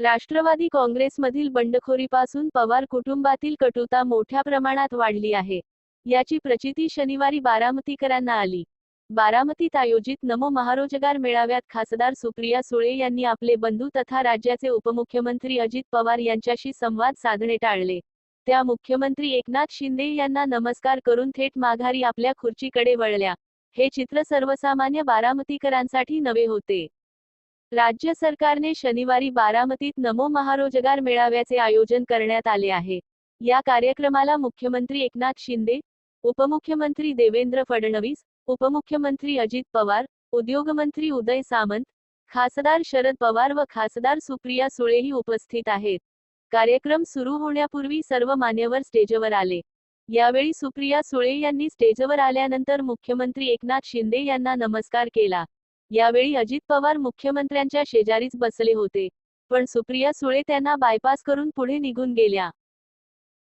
राष्ट्रवादी काँग्रेसमधील बंडखोरीपासून पवार कुटुंबातील कटुता मोठ्या प्रमाणात वाढली आहे. याची प्रचिती शनिवारी बारामतीकरांना आली. बारामतीत आयोजित नमो महारोजगार मेळाव्यात खासदार सुप्रिया सुळे यांनी आपले बंधू तथा राज्याचे उपमुख्यमंत्री अजित पवार यांच्याशी संवाद साधणे टाळले. त्या मुख्यमंत्री एकनाथ शिंदे यांना नमस्कार करून थेट माघारी आपल्या खुर्चीकडे वळल्या. हे चित्र सर्वसामान्य बारामतीकरांसाठी नवे होते. राज्य सरकारने शनिवारी बारामतीत नमो महारोजगार मेळाव्याचे आयोजन करण्यात आले आहे. या कार्यक्रमाला मुख्यमंत्री एकनाथ शिंदे, उपमुख्यमंत्री देवेंद्र फडणवीस, उपमुख्यमंत्री अजित पवार, उद्योगमंत्री उदय सामंत, खासदार शरद पवार व खासदार सुप्रिया सुळेही उपस्थित आहेत. कार्यक्रम सुरू होण्यापूर्वी सर्व मान्यवर स्टेजवर आले. यावेळी सुप्रिया सुळे यांनी स्टेजवर आल्यानंतर मुख्यमंत्री एकनाथ शिंदे यांना नमस्कार केला. यावेळी अजित पवार मुख्यमंत्र्यांच्या शेजारीच बसले होते. पण सुप्रिया सुळे त्यांना बायपास करून पुढे निघून गेल्या.